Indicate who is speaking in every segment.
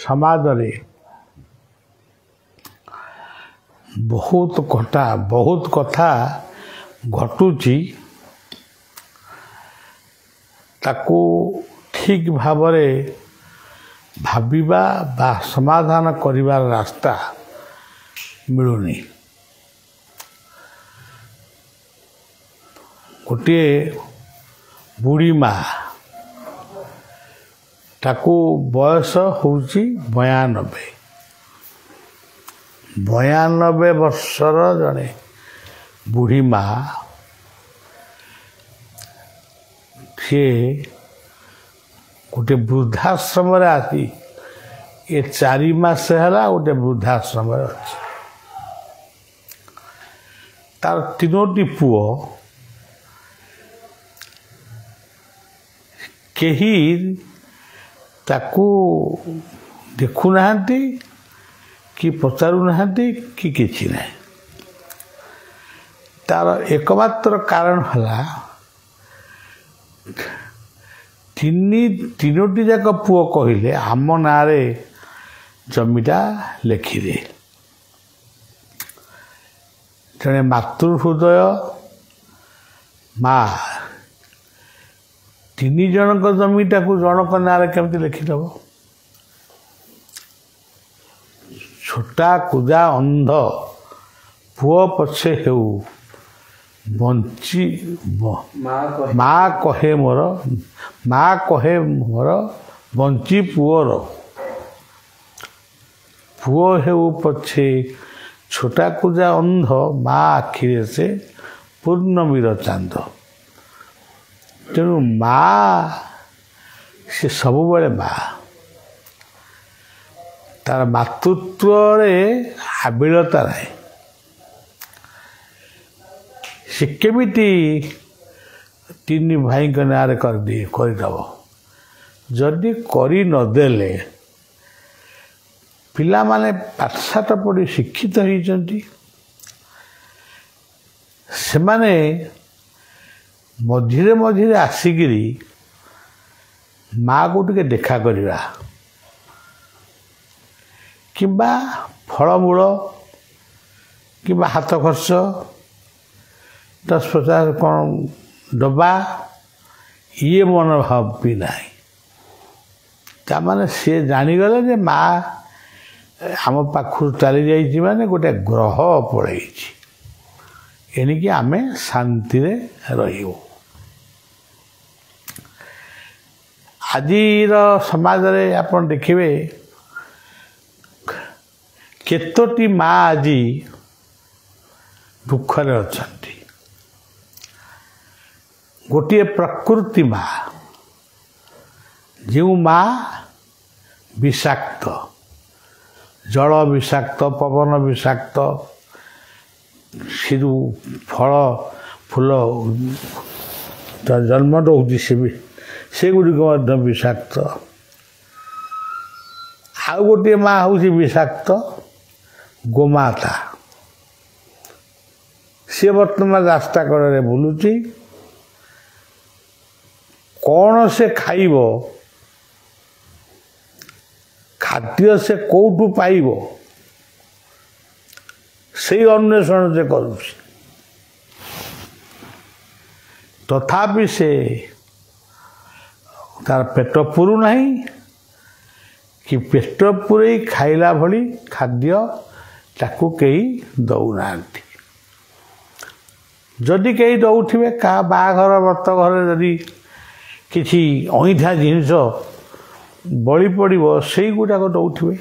Speaker 1: समाज रे बहुत कथा घटुची ताकू ठीक भावरे भाबिबा बा समाधान करिवार रास्ता मिलुनी। गोटे बुढ़ी माँ ताकू बयस होउची 92 वर्षर जड़े बुढ़ी माँ सी गोटे वृद्धाश्रम आसी ये 4 मास है गोटे वृद्धाश्रम अच्छे तार 3टी पुओ केही ताकू देखु नाहंती कि पचारू नाहंती कि किछि नहीं। तार एकमात्र कारण हला 3टी जाक पुओ कहले आम नारे जमीटा लेखिदे। जड़े मातृ हृदय माँ 3 जनक जमीटा को जनक नारे केमती लिखिदेव। छोटा कुदा अंध पुओ पछे हेउ बंची माँ कहे मोर बंची पुओर पुओ हेउ पछे छोटा कुदा अंध माँ आखिरे से पूर्णमीर चांद। तेणु माँ से सब बड़े माँ तार मातृत्व आबिलता नहीं से केमिटी 3 भाई नारे करदब जदि करी नदेले पिला माने पाठशाठ पढ़ी शिक्षित होइचंती से माने मझिरे मझिरे आसिकिरी माँ को टिके देखा करिवा किंबा फलमूल किंबा हाथ खर्च 10-50 कौन डब्बा ये मनोभाव भी नहीं। तामाने सी जानीगले जे माँ आम पाखु चली जाइए माने गोटे ग्रह पड़े एणिकी आमे शांति रे रहिबो। आजिर समाज रे आपण देखिबे केतोटी माँ आजी दुखरे अछंती। गोटे प्रकृति माँ जो माँ विषाक्त जल विषाक्त पवन विषाक्त सिरु फल फूल जन्म रोचे से गुड़िक विषाक्त आउ गोटे माँ हूँ विषाक्त गोमाता सी बर्तमान रास्ता कड़े बुलूची कौन से खाइब खाद्य से कौटू पाइब से अन्वेषण से करुछि तथापि से तार पेट पुरु नहीं कि पेट पुरे खाइला भली खाद्य ताकू कई दौना जदि कई दौथिबे का बाघर व्रत घर जदि किछि अईठा जिनिस बलि पड़िबो सेई गुडाक दौथिबे।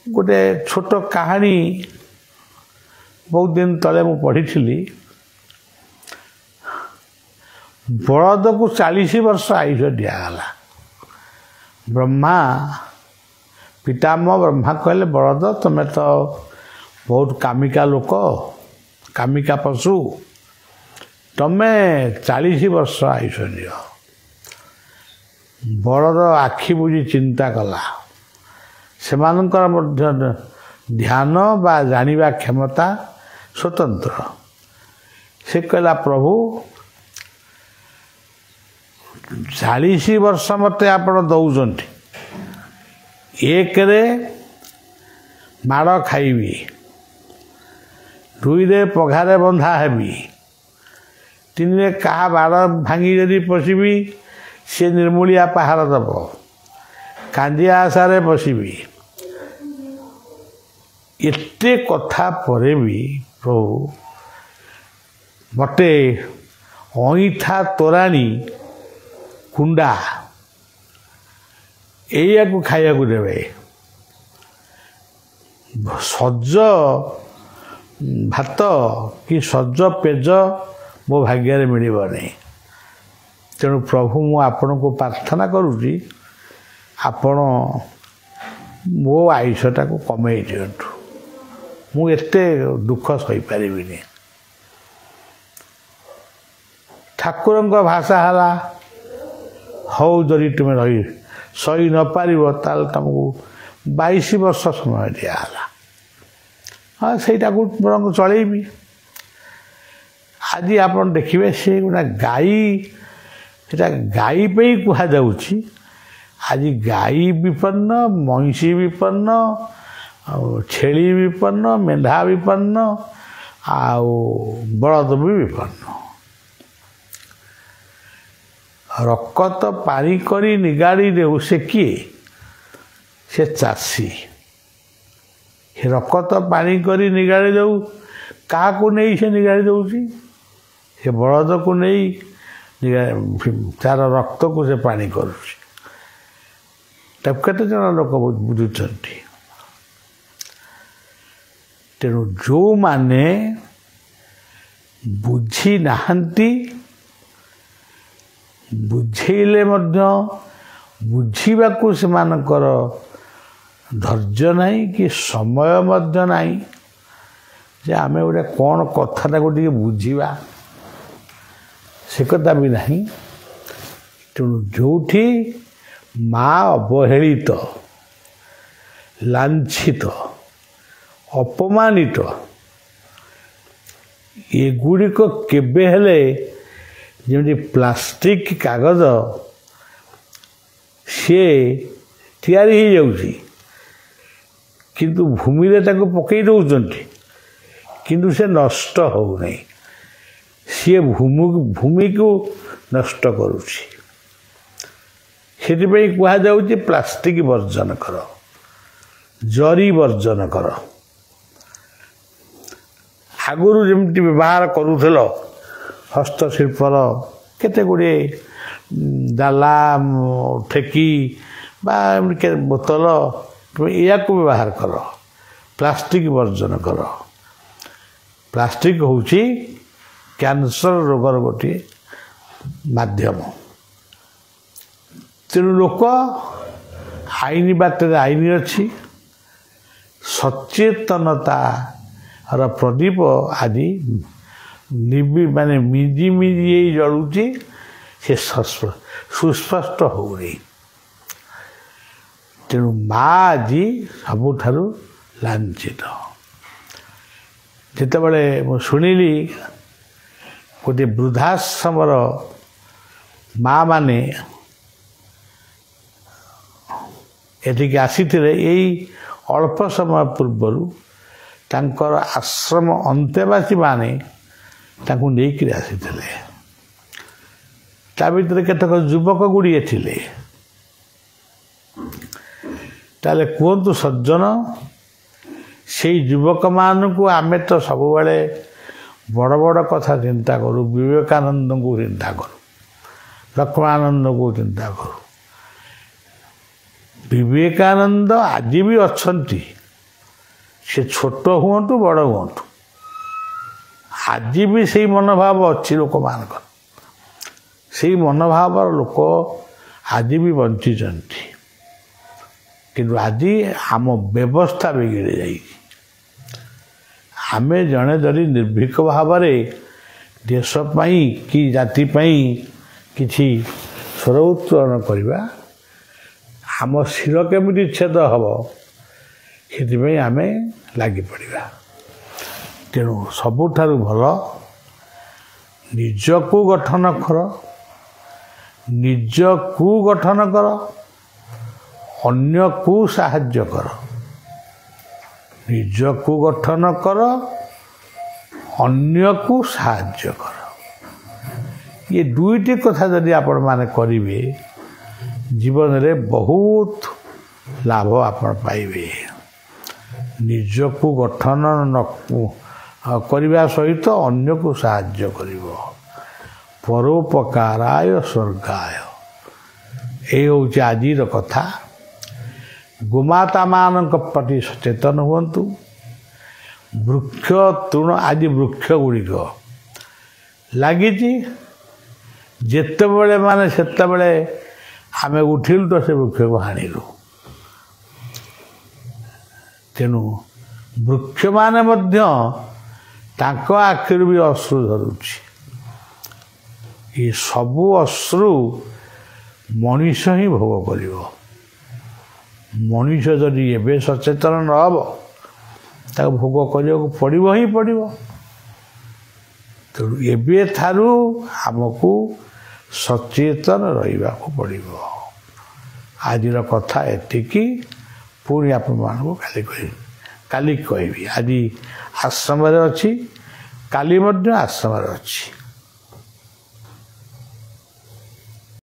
Speaker 1: गोटे छोट कहानी बहुत दिन तले मु पढ़ी बलद को 40 वर्ष आयुष दिगला। ब्रह्मा पितामह ब्रह्मा कहले बलद तुम्हें तो बहुत कामिका लोक कामिका पशु तुम्हें 40 वर्ष आयुष दिय। बलद आखि बुझी चिंता कला सेमानंकर मध्य ध्यान बा जानिबा क्षमता स्वतंत्र से कहला प्रभु 40 ବର୍ଷ ମୋତେ ଆପଣ ଦେଉଛନ୍ତି। ଏକରେ ମାଡ଼ ଖାଇବି, ଦୁଇରେ ପଘାରେ ବନ୍ଧା ହେବି, ତିନିରେ କାହା ବାଡ଼ ଭାଙ୍ଗି ଯଦି ପଶିବି ସେ ନିର୍ମୂଳିଆ ପାହାର ଦେବ, କାଞ୍ଜିଆ ଆଶାରେ ବସିବି। ଏତେ କଥା ପରେ ବି ପ୍ରଭୁ ମୋତେ ଅଇଁଠା ତୋରାଣୀ କୁଣ୍ଡା ଏଇଆକୁ ଖାଇବାକୁ ଦେବେ, ସଜ ଭାତ କି ସଜ ପେଜ ମୋ ଭାଗ୍ୟରେ ମିଳିବ ନାହିଁ। ତେଣୁ ପ୍ରଭୁ ମୁଁ ଆପଣଙ୍କୁ ପ୍ରାର୍ଥନା କରୁଛି, ଆପଣ ମୋ ଆୟୁଷଟାକୁ କମେଇ ଦିଅନ୍ତୁ। ମୁଁ ଏତେ ଦୁଃଖ ସହିପାରିବିନି। ଠାକୁରଙ୍କ ଭାଷା ହେଲା, ହଉ ଯଦି ତୁମେ ସହି ନପାରିବ ତାହେଲେ ତୁମକୁ 22 ବର୍ଷ ସମୟ ଦିଆହେଲା। ହଁ, ସେଇଟାକୁ ବରଂ ଚଳେଇବି। ଆଜି ଆପଣ ଦେଖିବେ ସେ ଗୋଟେ ଗାଈ, ସେଟା ଗାଈ ପାଇଁ କୁହାଯାଉଛି। ଆଜି ଗାଈ ବିପନ୍ନ, ମଇଁଷି ବିପନ୍ନ, ଆଉ ଛେଳି ବିପନ୍ନ, ମେଣ୍ଢା ବିପନ୍ନ, ଆଉ ବଳଦ ବି ବିପନ୍ନ। ରକତ ପାରି କରି ନିଗାଡ଼ି ଦେଉ ସେ କିଏ? ସେ ଚାଷୀ। ସେ ରକତ ପାଣି କରି ନିଗାଡ଼ି ଦେଉ କାହାକୁ ନେଇ ସେ ନିଗାଡ଼ି ଦେଉଛି? ସେ ବଳଦକୁ ନେଇ ତାର ରକ୍ତକୁ ସେ ପାଣି କରୁଛି। ତାକୁ କେତେ ଜଣ ଲୋକ ବୁଝୁଛନ୍ତି? ତେଣୁ ଯେଉଁମାନେ ବୁଝି ନାହାନ୍ତି, ବୁଝେଇଲେ ମଧ୍ୟ ବୁଝିବାକୁ ସେମାନଙ୍କର ଧୈର୍ଯ୍ୟ ନାହିଁ କି ସମୟ ମଧ୍ୟ ନାହିଁ ଯେ ଆମେ ଗୋଟେ କ'ଣ କଥାଟାକୁ ଟିକେ ବୁଝିବା, ସେ କଥା ବି ନାହିଁ। ତେଣୁ ଯେଉଁଠି ମା ଅବହେଳିତ, ଲାଞ୍ଛିତ, ଅପମାନିତ, ଏଗୁଡ଼ିକ କେବେ ହେଲେ ଯେମିତି ପ୍ଲାଷ୍ଟିକ କାଗଜ ସିଏ ତିଆରି ହେଇଯାଉଛି, କିନ୍ତୁ ଭୂମିରେ ତାକୁ ପକାଇ ଦେଉଛନ୍ତି, କିନ୍ତୁ ସେ ନଷ୍ଟ ହେଉନାହିଁ। ସିଏ ଭୂମିକୁ ନଷ୍ଟ କରୁଛି। ସେଥିପାଇଁ କୁହାଯାଉଛି ପ୍ଲାଷ୍ଟିକ ବର୍ଜନ କର, ଜରି ବର୍ଜନ କର। ଆଗରୁ ଯେମିତି ବ୍ୟବହାର କରୁଥିଲ ହସ୍ତଶିଳ୍ପର କେତେ ଗୁଡ଼ିଏ ଡାଲା, ଠେକି ବା ବୋତଲ, ଏହାକୁ ବ୍ୟବହାର କର। ପ୍ଲାଷ୍ଟିକ ବର୍ଜନ କର। ପ୍ଲାଷ୍ଟିକ ହେଉଛି କ୍ୟାନ୍ସର ରୋଗର ଗୋଟିଏ ମାଧ୍ୟମ। ତେଣୁ ଲୋକ ଆଇନ ବାଟରେ ଆଇନ ଅଛି, ସଚେତନତାର ପ୍ରଦୀପ ଆଜି ମିଜି ମିଜି ହେଇ ଜଳୁଛି, ସେ ସୁସ୍ପଷ୍ଟ ହେଉନି। ତେଣୁ ମା ଆଜି ସବୁଠାରୁ ଲାଞ୍ଛିତ। ଯେତେବେଳେ ମୁଁ ଶୁଣିଲି ଗୋଟିଏ ବୃଦ୍ଧାଶ୍ରମର ମା ମାନେ ଏଠିକି ଆସିଥିଲେ, ଏଇ ଅଳ୍ପ ସମୟ ପୂର୍ବରୁ ତାଙ୍କର ଆଶ୍ରମ ଅନ୍ତେବାସୀ ମାନେ ତାଙ୍କୁ ନେଇକରି ଆସିଥିଲେ। ତା ଭିତରେ କେତେକ ଯୁବକ ଗୁଡ଼ିଏ ଥିଲେ। ତାହେଲେ କୁହନ୍ତୁ ସଜ୍ଜନ, ସେଇ ଯୁବକମାନଙ୍କୁ ଆମେ ତ ସବୁବେଳେ ବଡ଼ ବଡ଼ କଥା ଚିନ୍ତା କରୁ, ବିବେକାନନ୍ଦଙ୍କୁ ଚିନ୍ତା କରୁ, ଲକ୍ଷ୍ମାନନ୍ଦଙ୍କୁ ଚିନ୍ତା କରୁ। ବିବେକାନନ୍ଦ ଆଜି ବି ଅଛନ୍ତି, ସେ ଛୋଟ ହୁଅନ୍ତୁ ବଡ଼ ହୁଅନ୍ତୁ, ଆଜି ବି ସେଇ ମନୋଭାବ ଅଛି ଲୋକମାନଙ୍କର। ସେଇ ମନୋଭାବର ଲୋକ ଆଜି ବି ବଞ୍ଚିଛନ୍ତି। କିନ୍ତୁ ଆଜି ଆମ ବ୍ୟବସ୍ଥା ବିଗିଡ଼ି ଯାଇଛି। ଆମେ ଜଣେ ଯଦି ନିର୍ଭୀକ ଭାବରେ ଦେଶ ପାଇଁ କି ଜାତି ପାଇଁ କିଛି ସ୍ୱର ଉତ୍ତୋଳନ କରିବା, ଆମ ଶିର କେମିତି ଛେଦ ହେବ ସେଥିପାଇଁ ଆମେ ଲାଗିପଡ଼ିବା। ତେଣୁ ସବୁଠାରୁ ଭଲ ନିଜକୁ ଗଠନ କର, ନିଜକୁ ଗଠନ କର, ଅନ୍ୟକୁ ସାହାଯ୍ୟ କର। ନିଜକୁ ଗଠନ କର, ଅନ୍ୟକୁ ସାହାଯ୍ୟ କର। ये दुईटी कथा जदि आपण माने करिवे जीवन रे बहुत लाभ आपण पाइबे। निजको गठन न करबा सहित अन्य को साहाय्य करिवो। परोपकाराय स्वर्गाय ए होची आजिर कथा। गोमाता मानक प्रति सचेतन हुंतु। वृक्ष तृण आदि वृक्ष गुड़िक लगी जितेबले माने सेतेबले आमे उठिलु तो से वृक्ष को हाणिलु। तेणु वृक्ष माने मध्य तांको आखिरु भी अश्रु धरुछि। ये सबु अश्रु मनीष ही भोग करिवो। मनीष जदि एबे सचेतन न हबो ताको भोग करियो पड़िबो ही पड़िबो। तेणु एबे थारु हमकु सचेतन रहिबा को पड़िबो। आजिर कथा एतिकी पुणी आपण मानकु काली कहबी। आज आश्रम रे अछि, काली मध्य आश्रम रे अछि।